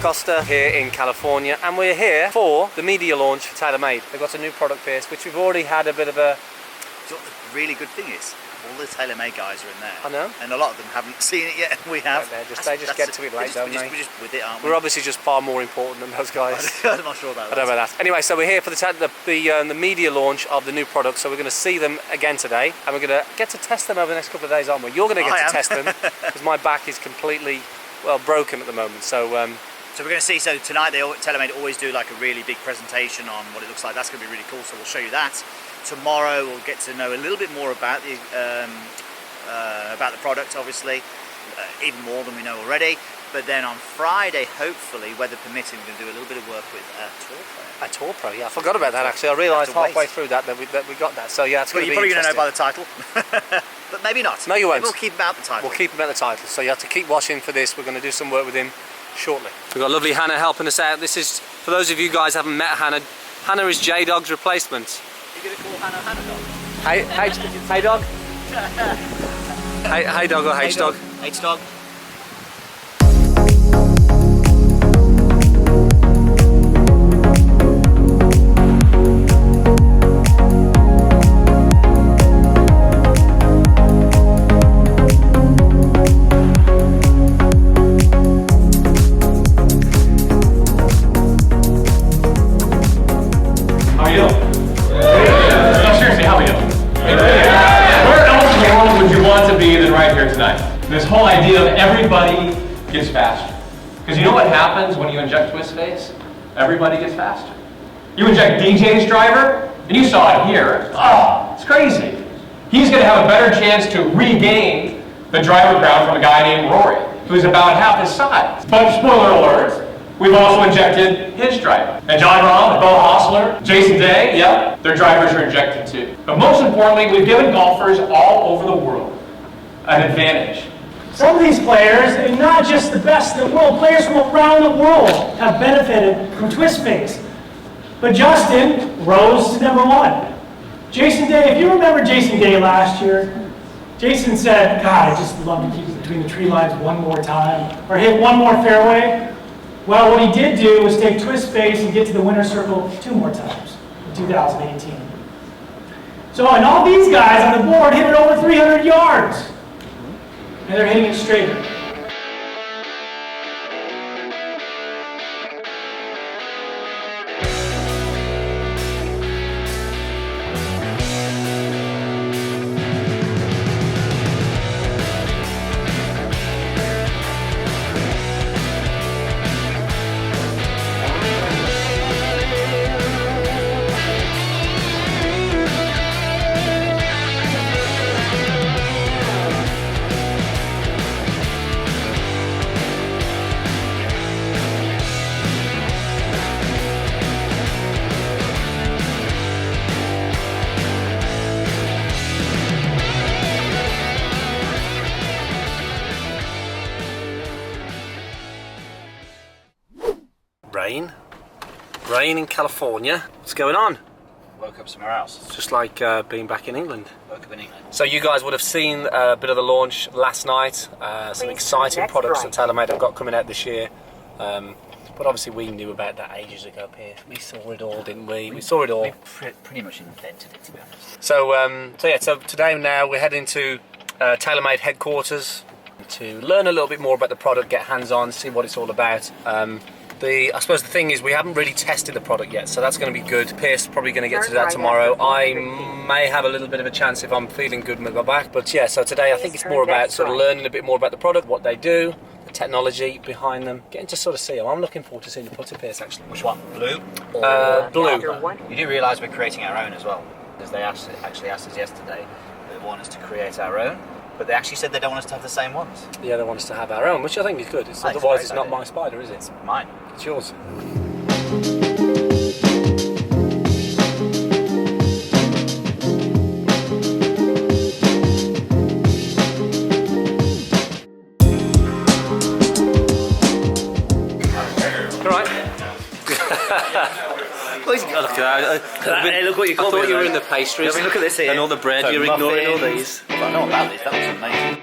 Costa here in California, and we're here for the media launch for TaylorMade. They've got a new product here, which we've already had a bit of a... So what the really good thing is, all the TaylorMade guys are in there. I know. And a lot of them haven't seen it yet, and we have. They just get to it late, don't they? We're just with it, aren't we? We're obviously just far more important than those guys. I'm not sure about that. I don't know about that. Anyway, so we're here for the media launch of the new product, so we're going to see them again today, and we're going to get to test them over the next couple of days, aren't we? You're going to get to test them, because my back is completely, well, broken at the moment, so... So we're going to see, so tonight TaylorMade always do like a really big presentation on what it looks like. That's going to be really cool, so we'll show you that. Tomorrow we'll get to know a little bit more about the product, obviously, even more than we know already. But then on Friday, hopefully, weather permitting, we're going to do a little bit of work with a tour pro. A tour pro, yeah, I forgot about that actually. I realised halfway through that we got that. So yeah, it's going to be You're probably going to know interesting. by the title, but maybe not. No, you won't. Maybe we'll keep him out the title. We'll keep him at the title. So you have to keep watching for this. We're going to do some work with him shortly. We've got lovely Hannah helping us out. This is, for those of you guys who haven't met Hannah, Hannah is J-Dog's replacement. You're going to call Hannah Dog? Hey Dog? Hey Dog or H Dog? H Dog. This whole idea of everybody gets faster. Because you know what happens when you inject twist face? Everybody gets faster. You inject DJ's driver, and you saw it here. Oh, it's crazy. He's going to have a better chance to regain the driver ground from a guy named Rory, who's about half his size. But spoiler alert, we've also injected his driver. And John Rahm, Bo Hostler, Jason Day, yep, their drivers are injected too. But most importantly, we've given golfers all over the world an advantage. Some of these players, and not just the best in the world, players from around the world have benefited from twist face. But Justin rose to #1. Jason Day, if you remember Jason Day last year, Jason said, God, I just love to keep it between the tree lines one more time, or hit one more fairway. Well, what he did do was take twist face and get to the winner's circle 2 more times in 2018. So, and all these guys on the board hit it over 300 yards. And they're hitting it straighter. Rain in California. What's going on? Woke up somewhere else. It's just like being back in England. Woke up in England. So you guys would have seen a bit of the launch last night. Some exciting products that TaylorMade have got coming out this year. But obviously we knew about that ages ago, Pierce. We saw it all, didn't we? We saw it all. We pretty much invented it, to be honest. So today now we're heading to TaylorMade headquarters to learn a little bit more about the product, get hands-on, see what it's all about. I suppose the thing is we haven't really tested the product yet, so that's going to be good. Pierce is probably going to get to that tomorrow. I may have a little bit of a chance if I'm feeling good with my back. But yeah, so today I think it's more about sort of learning a bit more about the product, what they do, the technology behind them, getting to sort of see them. I'm looking forward to seeing the putter, Pierce, actually. Which one? Blue? Blue. You do realise we're creating our own as well, because they actually asked us yesterday, they want us to create our own. But they actually said they don't want us to have the same ones. Yeah, they want us to have our own, which I think is good. Otherwise, it's not my spider, is it? It's mine. It's yours. All right. Look at that. Hey, look what you called I me. thought you were in the pastries. I mean, look at this here. And all the bread. So You're ignoring all muffins. these. Well, I know about these. That was amazing.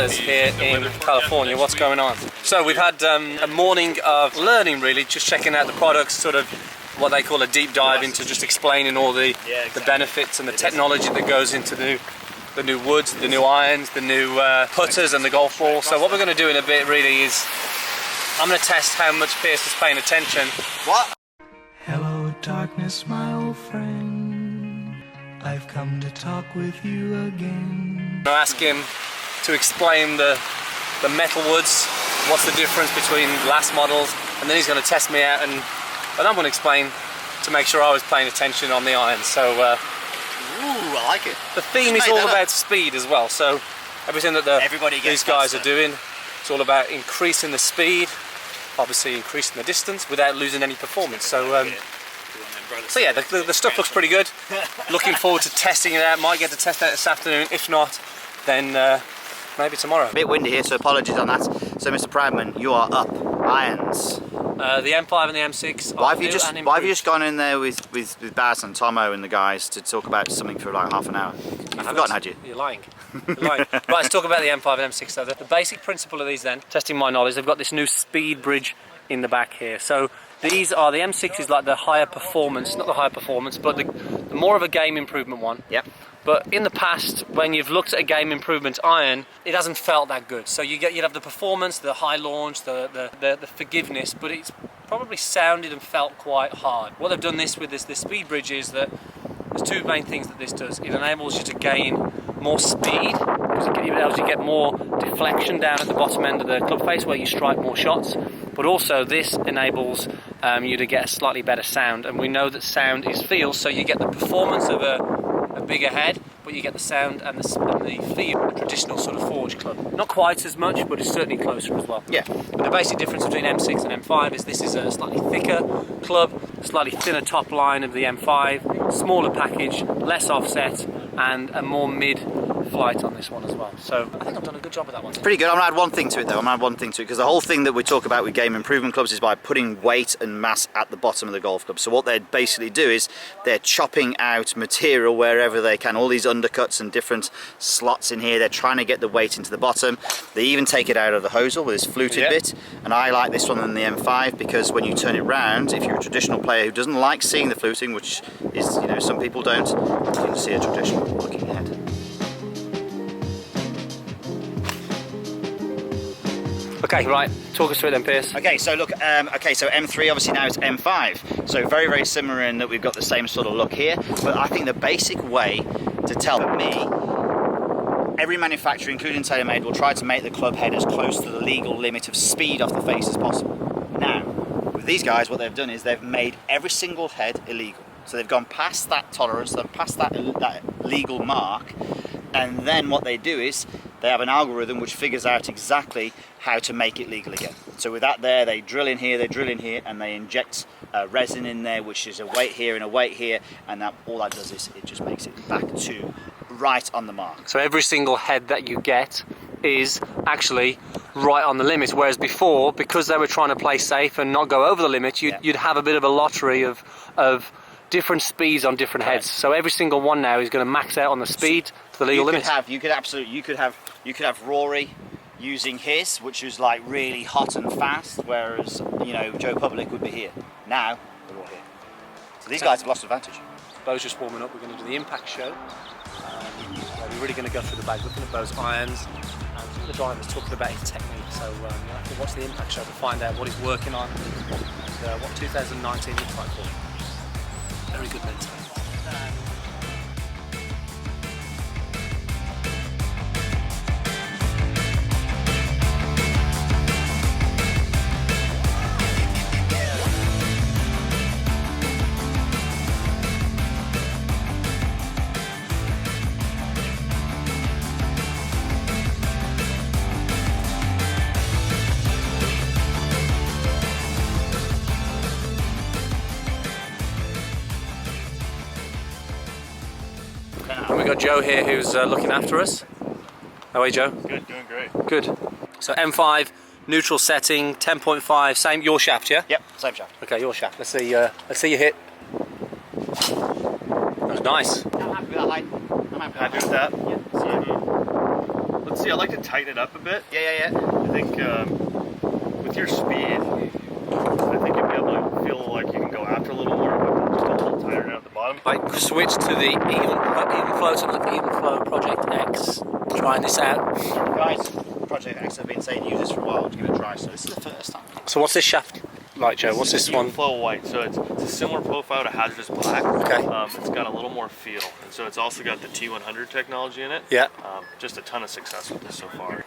weather's here in California. What's going on? So we've had a morning of learning, really, just checking out the products, sort of what they call a deep dive into just explaining all the benefits and the technology that goes into the new woods, the new irons, the new putters and the golf ball. So what we're going to do in a bit really is I'm going to test how much Pierce is paying attention. What? Hello, darkness, my old friend. I've come to talk with you again. I ask him to explain the metal woods, what's the difference between last models, and then he's going to test me out, and I'm going to explain to make sure I was paying attention on the irons. So Ooh, I like it. the theme is all about speed as well. So everything that these guys are doing, it's all about increasing the speed, obviously increasing the distance without losing any performance. So so yeah, the stuff looks pretty good. Looking forward to testing it out. Might get to test it this afternoon. If not, then maybe tomorrow. A bit windy here, so apologies on that. So Mr. Proudman, you are up. Irons. The M5 and the M6. Why have you just gone in there with Baz and Tomo and the guys to talk about something for like half an hour? You've forgotten, had you? You're lying. You're lying. Right, let's talk about the M5 and M6 though. The basic principle of these then, testing my knowledge, they've got this new speed bridge in the back here. So these are, the M6 is like the higher performance, not the higher performance, but the more of a game improvement one. Yep. But in the past, when you've looked at a game improvement iron, it hasn't felt that good. So you'd have the performance, the high launch, the forgiveness, but it's probably sounded and felt quite hard. What they've done with this speed bridge is that there's two main things that this does. It enables you to gain more speed, because it enables you to get more deflection down at the bottom end of the club face where you strike more shots. But also this enables you to get a slightly better sound, and we know that sound is feel, so you get the performance of a bigger head, but you get the sound and the feel of a traditional sort of forged club. Not quite as much, but it's certainly closer as well. Yeah. But the basic difference between M6 and M5 is this is a slightly thicker club, slightly thinner top line of the M5, smaller package, less offset, and a more mid-flight on this one as well. So I think I've done a good job with that one. Pretty good. I'm going to add one thing to it though. Because the whole thing that we talk about with game improvement clubs is by putting weight and mass at the bottom of the golf club. So what they basically do is they're chopping out material wherever they can. All these undercuts and different slots in here, they're trying to get the weight into the bottom. They even take it out of the hosel with this fluted bit. And I like this one than the M5 because when you turn it round, if you're a traditional player who doesn't like seeing the fluting, which is, you know, some people don't, you can see a traditional looking head. Okay, right, talk us through it then, Pierce. Okay, so look, so M3 obviously now it's M5. So very, very similar in that we've got the same sort of look here. But I think the basic way to tell me, every manufacturer, including TaylorMade, will try to make the club head as close to the legal limit of speed off the face as possible. Now, with these guys, what they've done is they've made every single head illegal. So they've gone past that tolerance, they've past that legal mark, and then what they do is they have an algorithm which figures out exactly how to make it legal again. So with that there, they drill in here, and they inject resin in there, which is a weight here and a weight here, and all that does is it just makes it back to right on the mark. So every single head that you get is actually right on the limit, whereas before, because they were trying to play safe and not go over the limit, you'd have a bit of a lottery of different speeds on different heads. So every single one now is going to max out on the speed to the legal limit. You could have Rory using his, which was like really hot and fast, whereas, you know, Joe Public would be here. Now they're all here. So these guys have lost advantage. Bo's just warming up. We're going to do the impact show. We're really going to go through the bag, looking at Bo's irons, and some of the drivers talking about his technique. So you'll have to watch the impact show to find out what he's working on and what 2019 looks like for him. Very good mentor. And we've got Joe here who's looking after us. How are you, Joe? Good, doing great. Good. So M5, neutral setting, 10.5, same, your shaft, yeah? Yep, same shaft. Okay, your shaft. Let's see you hit. That was nice. I'm happy with that height. I'm happy with that. Happy with that? Yeah. Let's see, I like to tighten it up a bit. Yeah. I think with your speed, I think you'll be able to feel like you can go after a little more, but just a little tighter down at the bottom. I switched to the even flow Project X. Trying this out. Guys, Project X have been saying use this for a while to give it a try, so this is the first time. So what's this shaft like, Joe? What's this one? Flow white, so it's a similar profile to Hazardous Black. Okay. It's got a little more feel, and so it's also got the T100 technology in it. Yeah. Just a ton of success with this so far.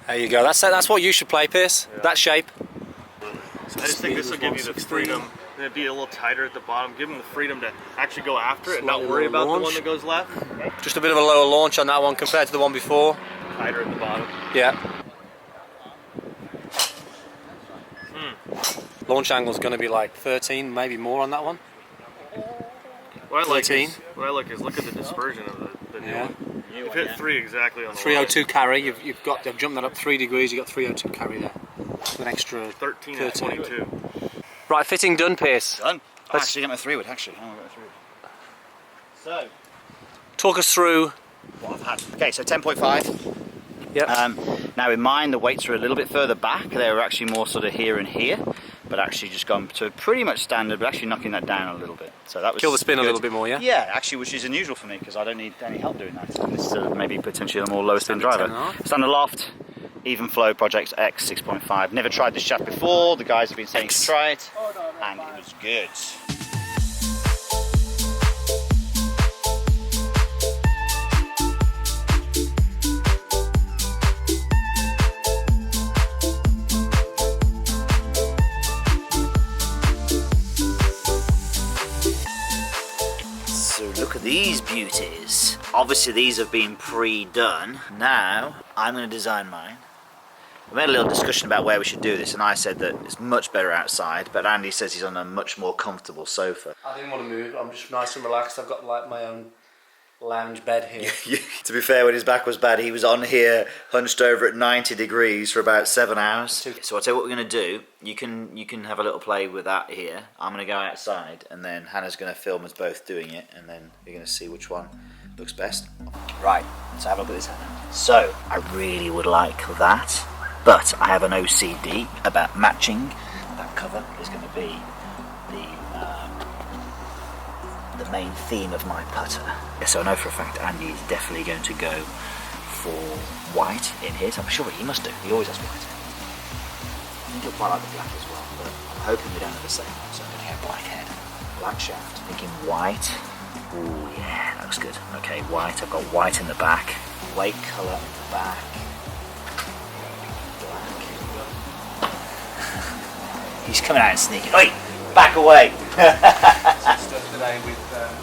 There you go. That's what you should play, Pierce. Yeah. That shape. So I just think this will give you the freedom. It'd be a little tighter at the bottom, give them the freedom to actually go after it and not worry about the one that goes left. Just a bit of a lower launch on that one compared to the one before. Tighter at the bottom. Yeah. Launch angle's going to be like 13, maybe more on that one. What I like 13. is look at the dispersion of the new Yeah. one. You've hit 3 exactly on the 302 carry. You've jumped that up 3 degrees. You've got 302 carry there. An extra 13 and 22. Right, fitting done, Pierce. Done. Let's- Actually, get my 3 wood. Actually, I'll get my 3 wood. So, Talk us through. what I've had. Okay, so 10.5. Yep. Now in mine, the weights are a little bit further back. They were actually more sort of here and here, but actually just gone to pretty much standard, but actually knocking that down a little bit. So that was Kill the spin a good. little bit more, yeah? Yeah, actually, which is unusual for me because I don't need any help doing that. And this is maybe potentially a more lower spin Standard driver. 10.5. Standard loft, even flow Project X 6.5. Never tried this shaft before. The guys have been saying to try it, and it was good. So look at these beauties. Obviously these have been pre-done. Now I'm going to design mine. We had a little discussion about where we should do this, and I said that it's much better outside, but Andy says he's on a much more comfortable sofa. I didn't want to move. I'm just nice and relaxed. I've got like my own lounge bed here. To be fair, when his back was bad, he was on here hunched over at 90 degrees for about 7 hours. So I'll tell you what we're going to do. You can have a little play with that here. I'm going to go outside, and then Hannah's going to film us both doing it, and then you're going to see which one looks best. Right, let's have a look at this, Hannah. So I really would like that, but I have an OCD about matching. That cover is going to be the main theme of my putter. So I know for a fact Andy is definitely going to go for white in his. I'm sure he must do. He always has white. I think he'll quite like the black as well, but I'm hoping we don't have the same one. So I'm going to go black head, black shaft. Thinking white. Ooh yeah, that looks good. Okay, white. I've got white in the back. White colour in the back. Black. He's coming out and sneaking. Oi! Back away!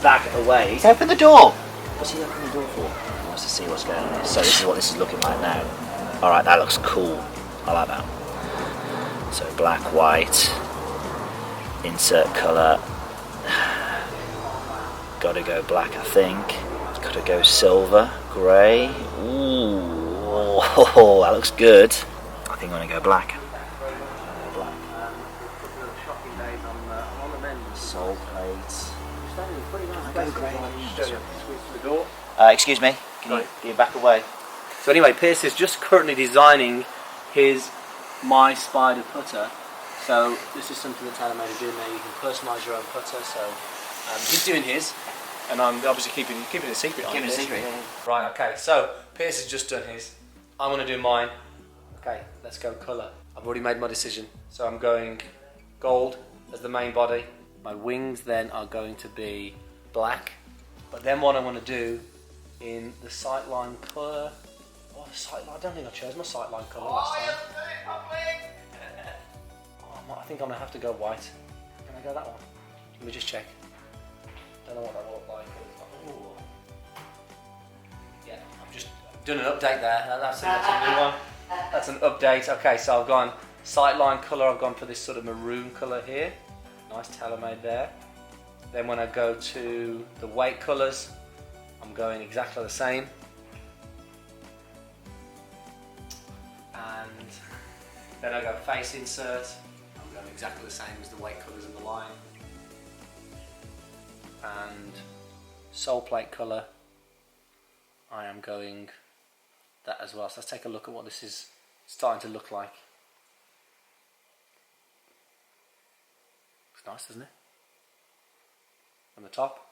Back away. He's opened the door! What's he opening the door for? He wants to see what's going on here. So this is what this is looking like now. Alright, that looks cool. I like that. So black, white. Insert colour. Gotta go black, I think. Gotta go silver, grey. Ooh, that looks good. I think I'm gonna go black. Sole plates. Excuse me, can you back away? So anyway, Pierce is just currently designing his My Spider putter. So this is something that TaylorMade are doing now. You can personalise your own putter. So he's doing his, and I'm obviously keeping it a secret. Keeping it a secret, yeah. Right. Okay. So Pierce has just done his. I'm going to do mine. Okay. Let's go colour. I've already made my decision. So I'm going gold as the main body. My wings then are going to be black. But then what I want to do in the sightline colour. Oh, the sightline. I don't think I chose my sightline colour last time. I think I'm going to have to go white. Can I go that one? Let me just check. Don't know what that will look like. Ooh. Yeah, I've just done an update there. That's a new one. That's an update. Okay, so I've gone sightline colour. I've gone for this sort of maroon colour here. Nice TaylorMade there. Then when I go to the weight colours, I'm going exactly the same. And then I go face insert. I'm going exactly the same as the weight colours in the line. And sole plate colour. I am going that as well. So let's take a look at what this is starting to look like. It's nice, isn't it? On the top.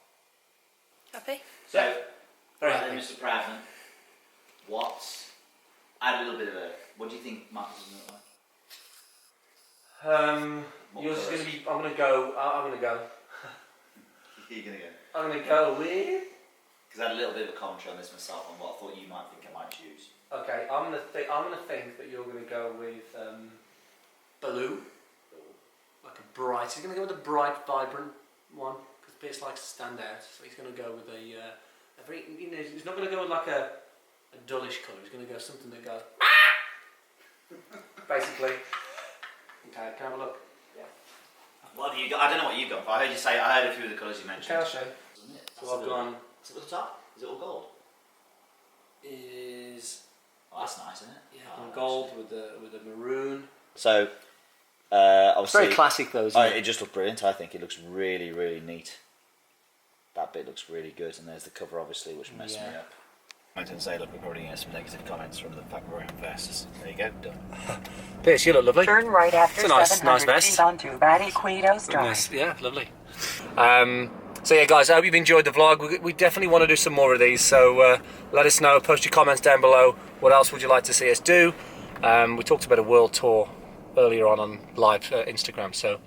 Happy? So, Very right happy. then, Mr. Proudman, add a little bit of a, what do you think Marcus is going to look like? What Yours is colours? going to be, I'm going to go. Who are you going to go? I'm going to go with. Because I had a little bit of a commentary on this myself on what I thought you might think I might choose. Okay, I'm going to think that you're going to go with blue. Like a bright. He's going to go with a bright, vibrant one because Pierce likes to stand out. So he's going to go with a very. You know, he's not going to go with like a dullish colour. He's going to go something that goes. Basically. Okay, can I have a look? Yeah. What have you got? I don't know what you've gone for. I heard a few of the colours you mentioned. Okay, I'll show you. Isn't it? So I've gone. Is it at the top? Is it all gold? Is Oh, that's nice, isn't it? yeah, I've gone gold with the maroon. So, It's obviously, very classic though, isn't oh, it? it just looked brilliant. I think it looks really, really neat. That bit looks really good, and there's the cover, obviously, which messed me up. I didn't say, look, we're probably getting some negative comments from the fact we're wearing vests. There you go, done. Pierce, you look lovely. Turn right after It's a nice 700 vest. feet onto Baniquitos Drive. Nice, yeah, lovely. So yeah, guys, I hope you've enjoyed the vlog. We definitely want to do some more of these, so let us know. Post your comments down below. What else would you like to see us do? We talked about a world tour earlier on live Instagram, so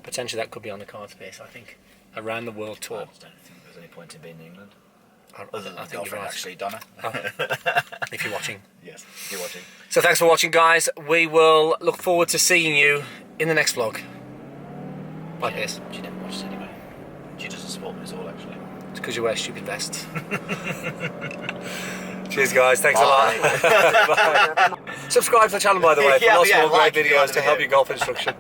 potentially that could be on the cards, Pierce. I think around the world tour. I don't think there's any point in being in England. Other than I think you're right. Actually, Donna. If you're watching. Yes, you're watching. So thanks for watching, guys. We will look forward to seeing you in the next vlog. Bye, Pierce. She never watches anyway. She doesn't support me at all, actually. It's because you wear stupid vests. Cheers, guys. Thanks a lot. Bye. Subscribe to the channel, by the way, for Yeah, lots more like great if you want videos the to help video. your golf instruction.